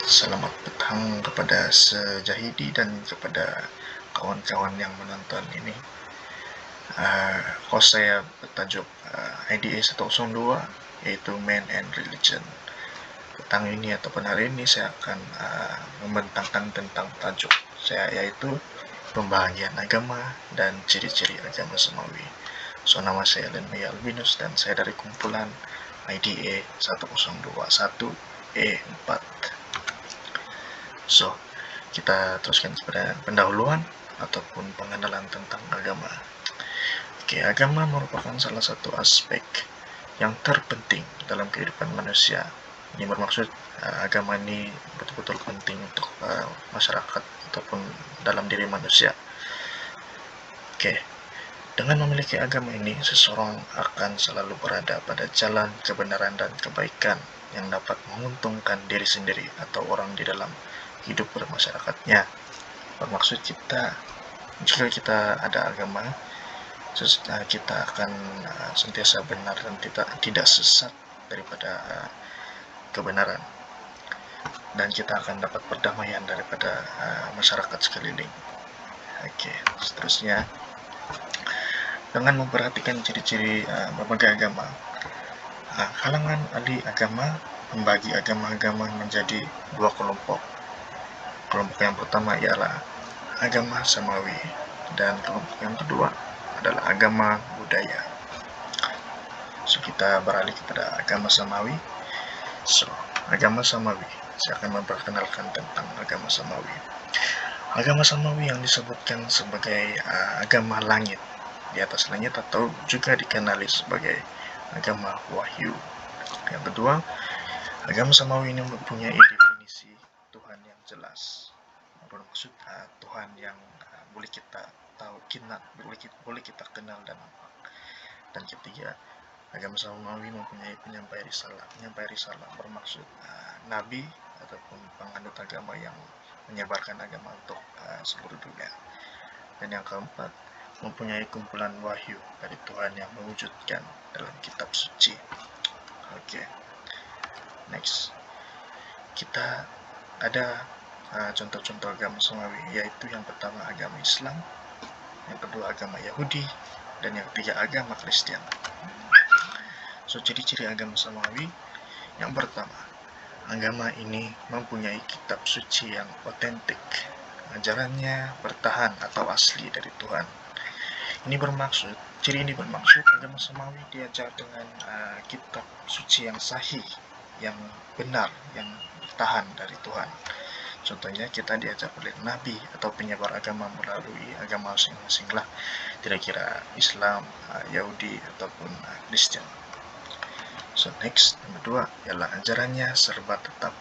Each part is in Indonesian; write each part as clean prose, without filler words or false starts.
Selamat petang kepada Sejahidi dan kepada kawan-kawan yang menonton ini. Host saya bertajuk IDA 102, yaitu Man and Religion. Petang ini ataupun hari ini saya akan membentangkan tentang tajuk saya, yaitu pembahagian agama dan ciri-ciri agama samawi. So, nama saya Lenmi Albinus dan saya dari kumpulan IDA 1021 E4. So, kita teruskan kepada pendahuluan ataupun pengenalan tentang agama. Oke, agama merupakan salah satu aspek yang terpenting dalam kehidupan manusia. Ini bermaksud agama ini betul-betul penting untuk masyarakat ataupun dalam diri manusia. Oke, dengan memiliki agama ini, seseorang akan selalu berada pada jalan kebenaran dan kebaikan yang dapat menguntungkan diri sendiri atau orang di dalam hidup bermasyarakatnya. Bermaksud jika kita ada agama, kita akan sentiasa benar dan tidak sesat daripada kebenaran, dan kita akan dapat perdamaian daripada masyarakat sekeliling. Oke, seterusnya, dengan memperhatikan ciri-ciri berbagai agama, kalangan ahli agama membagi agama-agama menjadi dua kelompok. Kelompok yang pertama ialah agama samawi, dan kelompok yang kedua adalah agama budaya. So, kita beralih kepada agama samawi. So, agama samawi, saya akan memperkenalkan tentang agama samawi. Agama samawi yang disebutkan sebagai agama langit, di atas langit, atau juga dikenali sebagai agama wahyu. Yang kedua, agama samawi ini mempunyai definisi Tuhan yang jelas, bermaksud Tuhan yang boleh kita tahu, boleh kita kenal dan nampak. Dan ketiga, agama samawi mempunyai penyampai risalah bermaksud nabi ataupun penganut agama yang menyebarkan agama untuk seluruh dunia. Dan yang keempat, mempunyai kumpulan wahyu dari Tuhan yang mewujudkan dalam kitab suci. Oke, next, kita ada contoh-contoh agama samawi, yaitu yang pertama agama Islam, yang kedua agama Yahudi, dan yang ketiga agama Kristen. So, ciri-ciri agama samawi, yang pertama, agama ini mempunyai kitab suci yang otentik. Ajarannya bertahan atau asli dari Tuhan. Ciri ini bermaksud agama samawi diajar dengan kitab suci yang sahih, yang benar, yang bertahan dari Tuhan. Contohnya, kita diajar oleh nabi atau penyebar agama melalui agama masing-masing lah, kira-kira Islam, Yahudi, ataupun Kristen. So, next, yang kedua ialah ajarannya serba tetap,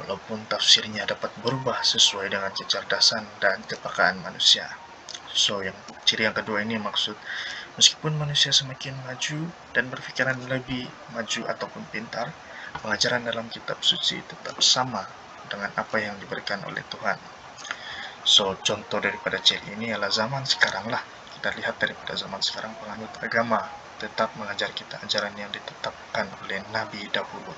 walaupun tafsirnya dapat berubah sesuai dengan kecerdasan dan kepekaan manusia. So, ciri yang kedua ini maksud, meskipun manusia semakin maju dan berpikiran lebih maju ataupun pintar, pengajaran dalam kitab suci tetap sama dengan apa yang diberikan oleh Tuhan. So, contoh daripada ciri ini adalah zaman sekarang lah. Kita lihat daripada zaman sekarang, penganut agama tetap mengajar kita ajaran yang ditetapkan oleh Nabi dahulu.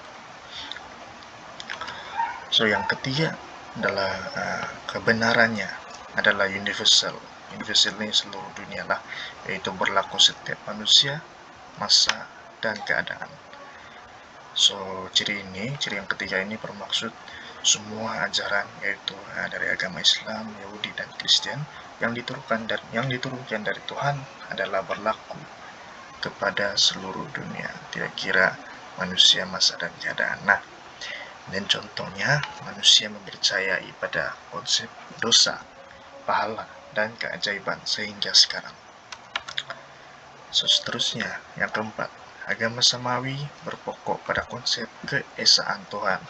So, yang ketiga adalah kebenarannya adalah universal. Universal ini seluruh dunia lah, yaitu berlaku setiap manusia, masa, dan keadaan. So, ciri yang ketiga ini bermaksud semua ajaran, yaitu dari agama Islam, Yahudi, dan Kristen yang diturunkan dari Tuhan adalah berlaku kepada seluruh dunia, tidak kira manusia, masa, dan keadaan. Nah, dan contohnya, manusia mempercayai pada konsep dosa, pahala, dan keajaiban sehingga sekarang. So, seterusnya, yang keempat, agama samawi berpokok pada konsep keesaan Tuhan.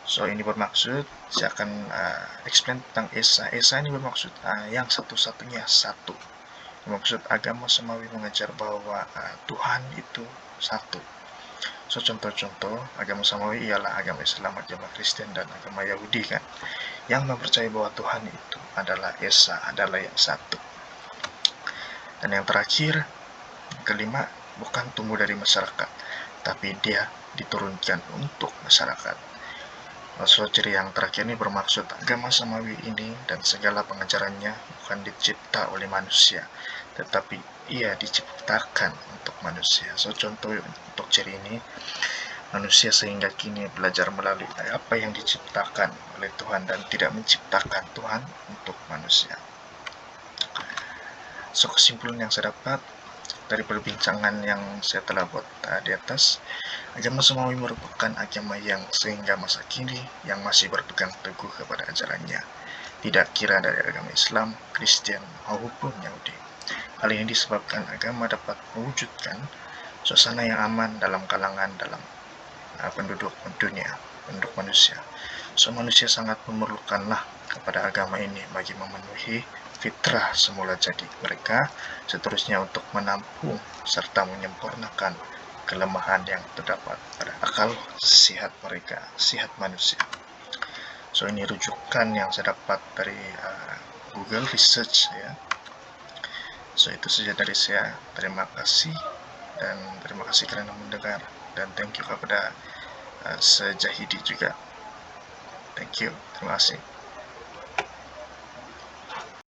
So, ini bermaksud, saya akan explain tentang Esa. Esa ini bermaksud yang satu-satunya satu. Maksud agama samawi mengajar bahwa Tuhan itu satu. So, contoh-contoh agama samawi ialah agama Islam, agama Kristen, dan agama Yahudi kan, yang mempercayai bahwa Tuhan itu adalah Esa, adalah yang satu. Dan yang terakhir, kelima, bukan tumbuh dari masyarakat, tapi dia diturunkan untuk masyarakat. So, ciri yang terakhir ini bermaksud agama samawi ini dan segala pengajarannya bukan dicipta oleh manusia, tetapi ia diciptakan untuk manusia. So, contoh untuk ciri ini, manusia sehingga kini belajar melalui apa yang diciptakan oleh Tuhan dan tidak menciptakan Tuhan untuk manusia. So, kesimpulan yang saya dapat dari perbincangan yang saya telah buat di atas, agama Samawi merupakan agama yang sehingga masa kini yang masih berpegang teguh kepada ajarannya, tidak kira dari agama Islam, Kristen, maupun Yahudi. Hal ini disebabkan agama dapat mewujudkan suasana yang aman dalam kalangan penduduk dunia, penduduk manusia. So, manusia sangat memerlukanlah kepada agama ini bagi memenuhi fitrah semula jadi mereka, seterusnya untuk menampung serta menyempurnakan kelemahan yang terdapat pada akal sehat mereka, sehat manusia. So, ini rujukan yang saya dapat dari Google Research ya. So, itu saja dari saya. Terima kasih karena mendengar, dan thank you kepada Sejahidi juga. Thank you. Terima kasih.